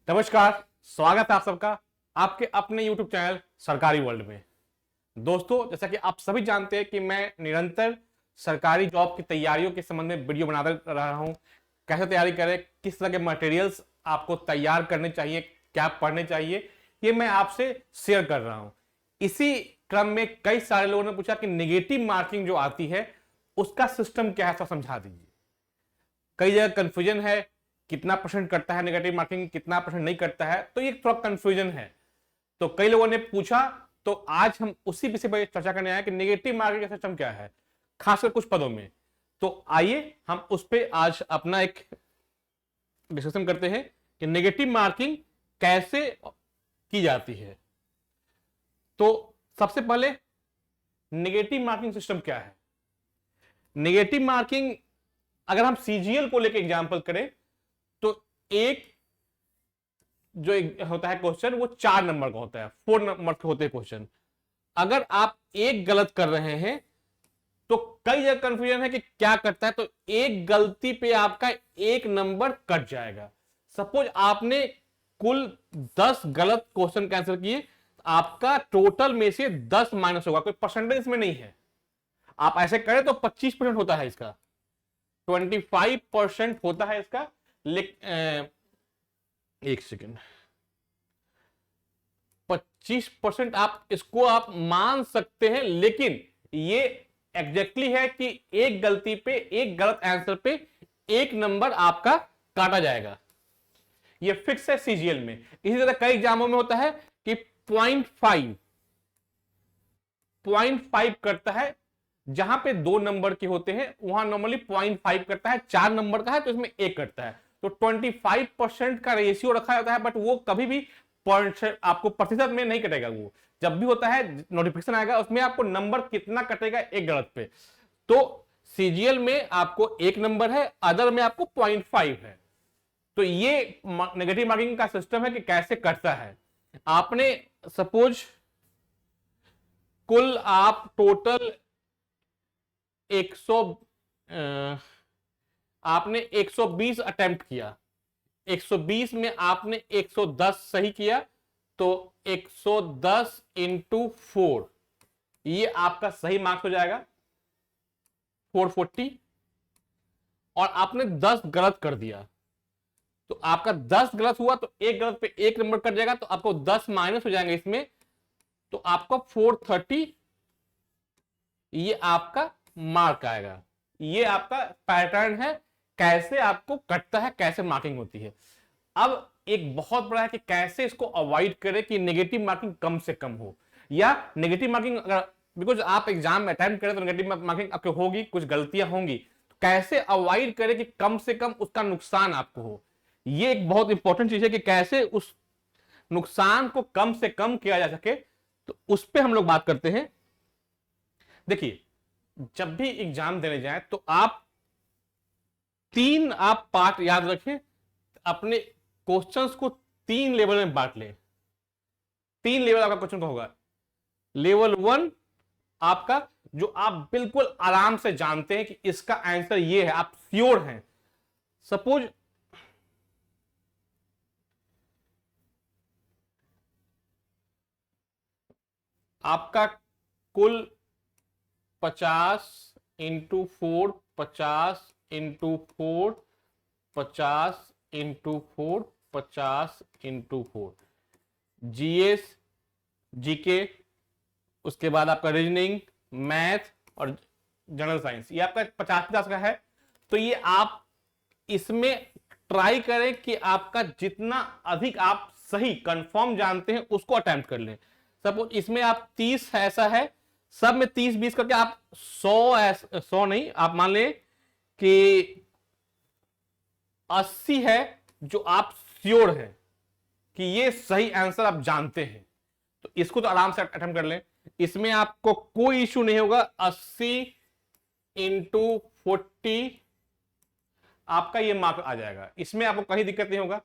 नमस्कार, स्वागत है आप सबका आपके अपने YouTube चैनल सरकारी वर्ल्ड में। दोस्तों, जैसा कि आप सभी जानते हैं कि मैं निरंतर सरकारी जॉब की तैयारियों के संबंध में वीडियो बनाता रहा हूं। कैसे तैयारी करें, किस तरह के मटेरियल्स आपको तैयार करने चाहिए, क्या पढ़ने चाहिए, ये मैं आपसे शेयर कर रहा हूं। इसी क्रम में कई सारे लोगों ने पूछा कि नेगेटिव मार्किंग जो आती है उसका सिस्टम क्या है, तो समझा दीजिए। कई जगह कंफ्यूजन है, कितना परसेंट करता है नेगेटिव मार्किंग, कितना परसेंट नहीं करता है, तो ये थोड़ा कंफ्यूजन है। तो कई लोगों ने पूछा, तो आज हम उसी विषय पर चर्चा करने आए कि नेगेटिव मार्किंग का सिस्टम क्या है, खासकर कुछ पदों में। तो आइए हम उस पर आज अपना एक डिस्कशन करते हैं कि नेगेटिव मार्किंग कैसे की जाती है। तो सबसे पहले नेगेटिव मार्किंग सिस्टम क्या है। नेगेटिव मार्किंग, अगर हम सीजीएल को लेकर एग्जांपल करें तो एक जो एक होता है क्वेश्चन, वो 4 नंबर का होता है, 4 नंबर के होते हैं क्वेश्चन। अगर आप एक गलत कर रहे हैं तो कई जगह कंफ्यूजन है कि क्या करता है, तो एक गलती पे आपका एक नंबर कट जाएगा। सपोज आपने कुल 10 गलत क्वेश्चन कैंसिल किए, आपका टोटल में से 10 माइनस होगा, कोई परसेंटेज में नहीं है। आप ऐसे करें तो 25% होता है इसका, 25% होता है इसका। एक सेकेंड, 25% आप इसको आप मान सकते हैं, लेकिन ये एग्जैक्टली है कि एक गलती पे, एक गलत आंसर पे एक नंबर आपका काटा जाएगा। ये फिक्स है सीजीएल में। इसी तरह कई एग्जामों में होता है कि 0.5 करता है, जहां पे 2 नंबर के होते हैं वहां नॉर्मली 0.5 करता है। 4 नंबर का है तो इसमें 1 करता है। तो 25% का रेशियो रखा जाता है, बट वो कभी भी आपको प्रतिशत में नहीं कटेगा। वो जब भी होता है नोटिफिकेशन आएगा, उसमें आपको नंबर कितना कटेगा एक गलत पे। तो सीजीएल में आपको 1 नंबर है, अदर में आपको 0.5 है। तो ये नेगेटिव मार्किंग का सिस्टम है कि कैसे कटता है। आपने सपोज कुल आप टोटल 100 आपने 120 अटेम्प्ट किया, 120 में आपने 110 सही किया, तो 110 इंटू 4, ये आपका सही मार्क्स हो जाएगा 440। और आपने 10 गलत कर दिया, तो आपका 10 गलत हुआ तो एक गलत पे एक नंबर कट जाएगा, तो आपको 10 माइनस हो जाएंगे इसमें, तो आपका 430 ये आपका मार्क आएगा। ये आपका पैटर्न है कैसे आपको कटता है, कैसे मार्किंग होती है। अब एक बहुत बड़ा है कि कैसे इसको अवॉइड करें कि नेगेटिव मार्किंग कम से कम हो, या नेगेटिव मार्किंग अगर बिकॉज आप एग्जाम अटेम्प्ट करें तो नेगेटिव मार्किंग आपके होगी, कुछ गलतियां होंगी, तो कैसे अवॉइड करें कि कम से कम उसका नुकसान आपको हो। ये एक बहुत इंपॉर्टेंट चीज है कि कैसे उस नुकसान को कम से कम किया जा सके। तो उस पर हम लोग बात करते हैं। देखिए, जब भी एग्जाम देने जाए तो आप 3 आप पार्ट याद रखें, अपने क्वेश्चंस को 3 लेवल में बांट लें। 3 लेवल आपका क्वेश्चन का होगा। लेवल 1 आपका, जो आप बिल्कुल आराम से जानते हैं कि इसका आंसर ये है, आप श्योर हैं। सपोज आपका कुल 50 into 4, 50 into 4, 50 into 4, 50 into 4, GS, GK, उसके बाद आपका रीजनिंग, मैथ और जनरल साइंस, ये आपका 50-50 का है। तो ये आप इसमें ट्राई करें कि आपका जितना अधिक आप सही कंफर्म जानते हैं उसको अटेम्प्ट कर लें। सपोज इसमें आप 30 ऐसा है, सब में 30-20 करके आप 100 नहीं, आप मान लें कि 80 है जो आप श्योर हैं कि ये सही आंसर आप जानते हैं, तो इसको तो आराम से अटेम्प्ट कर लें। इसमें आपको कोई इश्यू नहीं होगा। 80 इंटू 40 आपका ये मार्क आ जाएगा, इसमें आपको कहीं दिक्कत नहीं होगा,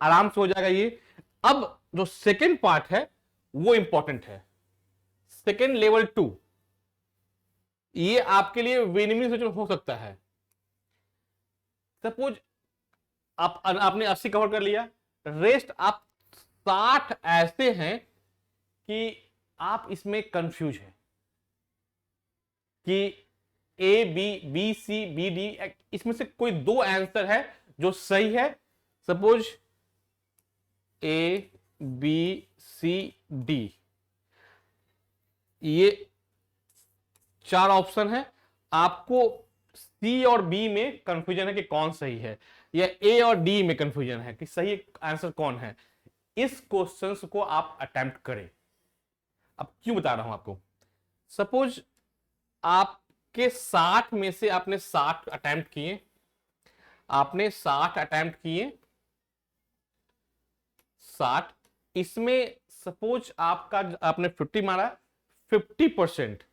आराम से हो जाएगा ये। अब जो सेकेंड पार्ट है वो इंपॉर्टेंट है। सेकेंड लेवल 2, ये आपके लिए विनिंग सिचुएशन हो सकता है। सपोज आपने 80 कवर कर लिया, रेस्ट आप 60 ऐसे हैं कि आप इसमें कंफ्यूज हैं कि A B C B D, इसमें से कोई दो आंसर है जो सही है। Suppose A B C D, ये 4 ऑप्शन है, आपको सी और बी में कंफ्यूजन है कि कौन सही है, या ए और डी में कंफ्यूजन है कि सही आंसर कौन है। इस क्वेश्चन को आप अटेम्प्ट करें। अब क्यों बता रहा हूं आपको, सपोज आपके 60 में से आपने 60 अटेम्प्ट किए, आपने 60 अटेम्प्ट किए, 60, इसमें सपोज आपका आपने 50 मारा, 50%,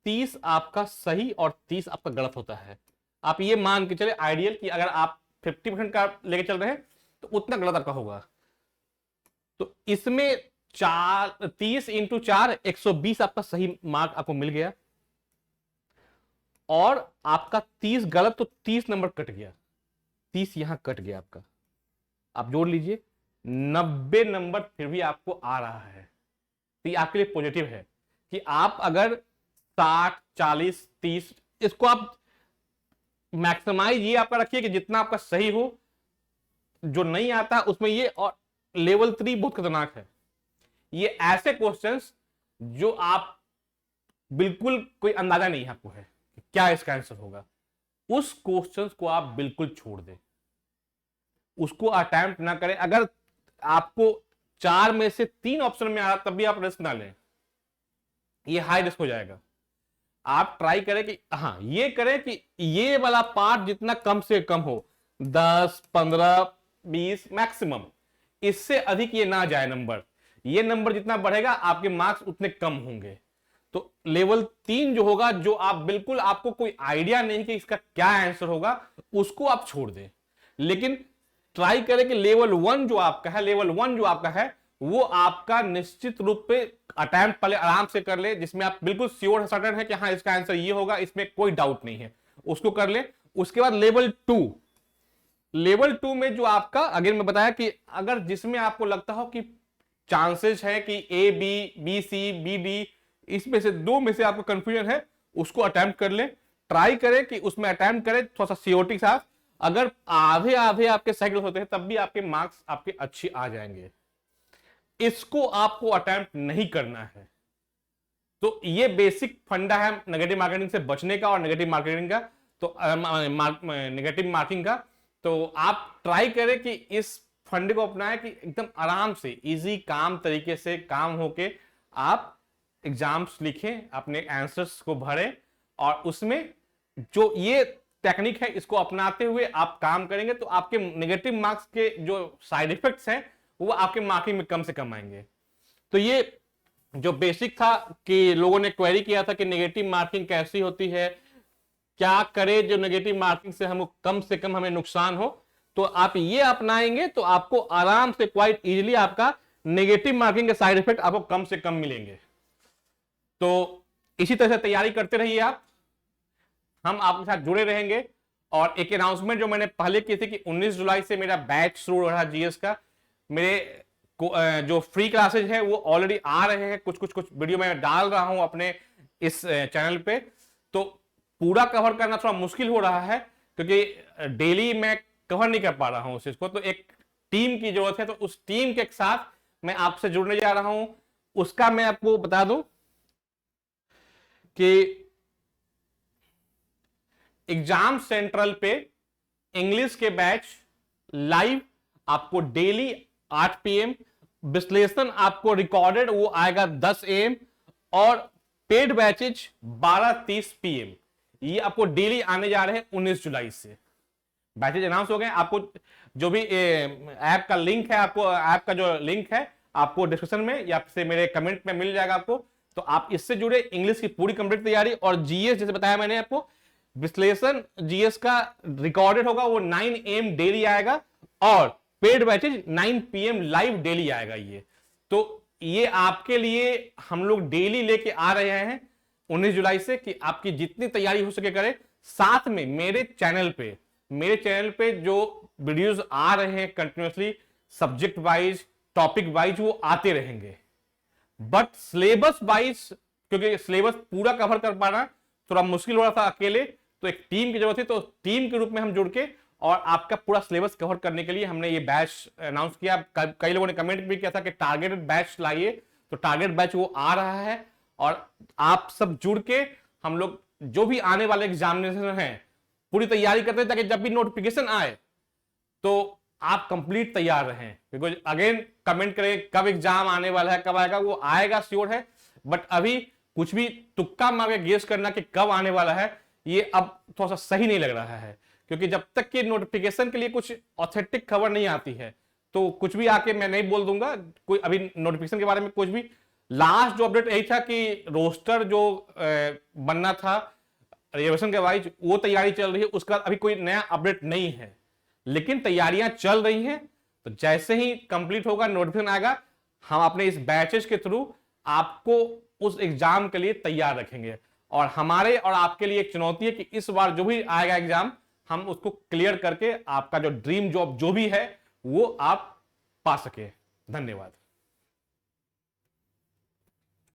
30 आपका सही और 30 आपका गलत होता है। आप ये मान के चले आइडियल कि अगर आप 50% का लेके चल रहे हैं तो उतना गलत आपका होगा। तो इसमें 30 इंटू 4 120 आपका सही मार्क आपको मिल गया, और आपका 30 गलत, तो 30 नंबर कट गया, 30 यहां कट गया आपका। आप जोड़ लीजिए 90 नंबर फिर भी आपको आ रहा है। तो ये आपके लिए पॉजिटिव है कि आप अगर 60 40 30, इसको आप मैक्सिमाइज ये आपका रखिए कि जितना आपका सही हो, जो नहीं आता उसमें ये। और लेवल 3 बहुत खतरनाक है, ये ऐसे क्वेश्चंस जो आप बिल्कुल कोई अंदाजा नहीं है आपको है कि क्या इसका आंसर होगा, उस क्वेश्चंस को आप बिल्कुल छोड़ दें, उसको अटेम्प्ट ना करें। अगर आपको 4 में से 3 ऑप्शन में आ रहा तब भी आप रिस्क ना लें, ये हाई रिस्क हो जाएगा। आप ट्राई करें कि हाँ, ये करें कि ये वाला पार्ट जितना कम से कम हो, 10 15 20 मैक्सिमम, इससे अधिक ये ना जाए नंबर। ये नंबर जितना बढ़ेगा आपके मार्क्स उतने कम होंगे। तो लेवल 3 जो होगा, जो आप बिल्कुल आपको कोई आइडिया नहीं कि इसका क्या आंसर होगा, उसको आप छोड़ दें। लेकिन ट्राई करें कि लेवल 1 जो आपका है, लेवल 1 जो आपका है वो आपका निश्चित रूप पे अटेम्प्ट पहले आराम से कर ले, जिसमें आप बिल्कुल श्योर सर्टेन है कि हाँ इसका आंसर ये होगा, इसमें कोई डाउट नहीं है, उसको कर ले। उसके बाद लेवल 2, लेवल 2 में जो आपका अगेन मैं बताया कि अगर जिसमें आपको लगता हो कि चांसेस है कि A B C B D, इसमें से 2 में से आपको कंफ्यूजन है, उसको अटेम्प्ट कर ले। ट्राई करें कि उसमें अटेम्प्ट करें थोड़ा सा सियोरिटी के साथ। अगर आधे आधे आपके साइकिल होते हैं तब भी आपके मार्क्स आपके अच्छे आ जाएंगे। इसको आपको अटेम्प्ट नहीं करना है। तो ये बेसिक फंडा है नेगेटिव मार्केटिंग से बचने का और नेगेटिव मार्केटिंग का, तो नेगेटिव मार्किंग का। तो आप ट्राई करें कि इस फंड को अपनाएं कि एकदम आराम से इजी काम तरीके से काम होके आप एग्जाम्स लिखें, अपने आंसर्स को भरें, और उसमें जो ये टेक्निक है इसको अपनाते हुए आप काम करेंगे तो आपके नेगेटिव मार्क्स के जो साइड इफेक्ट्स हैं वो आपके मार्किंग में कम से कम आएंगे। तो ये जो बेसिक था कि लोगों ने क्वेरी किया था कि नेगेटिव मार्किंग कैसी होती है, क्या करे जो नेगेटिव मार्किंग से हम कम से कम हमें नुकसान हो। तो आप ये अपनाएंगे तो आपको आराम से क्वाइट इजीली आपका नेगेटिव मार्किंग के साइड इफेक्ट आपको कम से कम मिलेंगे। तो इसी तरह से तैयारी करते रहिए आप, हम आपके साथ जुड़े रहेंगे। और एक अनाउंसमेंट जो मैंने पहले की थी कि 19 जुलाई से मेरा बैच शुरू हो रहा है जीएस का। मेरे जो फ्री क्लासेज है वो ऑलरेडी आ रहे हैं, कुछ वीडियो मैं डाल रहा हूं अपने इस चैनल पे। तो पूरा कवर करना थोड़ा मुश्किल हो रहा है क्योंकि डेली मैं कवर नहीं कर पा रहा हूं उस चीज को, तो एक टीम की जरूरत है। तो उस टीम के साथ मैं आपसे जुड़ने जा रहा हूं। उसका मैं आपको बता दूं कि एग्जाम सेंट्रल पे इंग्लिश के बैच लाइव आपको डेली 8 PM, विश्लेषण आपको रिकॉर्डेड वो आएगा 10 AM, और पेड बैचेज 12:30 PM। ये आपको डेली आने जा रहे हैं 19 जुलाई से। बैचेज अनाउंस हो गए। आपको जो भी ऐप का लिंक है, आपको ऐप का जो लिंक है आपको डिस्क्रिप्शन में या फिर मेरे कमेंट में मिल जाएगा आपको। तो आप इससे जुड़े इंग्लिश की पूरी कंप्लीट तैयारी, और जीएस जैसे बताया मैंने आपको, विश्लेषण जीएस का रिकॉर्डेड होगा वो 9 AM डेली आएगा, और paid batches 9 PM live daily आएगा। ये तो ये आपके लिए हम लोग डेली लेके आ रहे हैं 19 जुलाई से कि आपकी जितनी तैयारी हो सके करें। साथ में मेरे चैनल पे जो वीडियोस आ रहे हैं continuously, subject wise, topic wise वो आते रहेंगे, बट सिलेबस वाइज क्योंकि सिलेबस पूरा कवर कर पाना थोड़ा मुश्किल हो रहा था अकेले, तो एक टीम की जरूरत थी, तो टीम के रूप में हम जुड़ के और आपका पूरा सिलेबस कवर करने के लिए हमने ये बैच अनाउंस किया। कई लोगों ने कमेंट भी किया था कि टारगेटेड बैच लाइए, तो टारगेट बैच वो आ रहा है और आप सब जुड़ के हम लोग जो भी आने वाले एग्जामिनेशन है पूरी तैयारी करते हैं, ताकि जब भी नोटिफिकेशन आए तो आप कंप्लीट तैयार रहें। बिकॉज अगेन कमेंट करें कब एग्जाम आने वाला है, कब आएगा, वो आएगा श्योर है, बट अभी कुछ भी तुक्का मार के गेस करना कि कब आने वाला है ये अब थोड़ा सा सही नहीं लग रहा है, क्योंकि जब तक कि नोटिफिकेशन के लिए कुछ ऑथेंटिक खबर नहीं आती है तो कुछ भी आके मैं नहीं बोल दूंगा कोई अभी नोटिफिकेशन के बारे में कुछ भी। लास्ट जो अपडेट यही था कि रोस्टर जो बनना था रिजर्वेशन के वाइज वो तैयारी चल रही है, उसका अभी कोई नया अपडेट नहीं है, लेकिन तैयारियां चल रही हैं। तो जैसे ही कंप्लीट होगा नोटिफिकेशन आएगा, हम अपने इस बैचेस के थ्रू आपको उस एग्जाम के लिए तैयार रखेंगे। और हमारे और आपके लिए एक चुनौती है कि इस बार जो भी आएगा एग्जाम हम उसको क्लियर करके आपका जो ड्रीम जॉब जो भी है वो आप पा सके। धन्यवाद।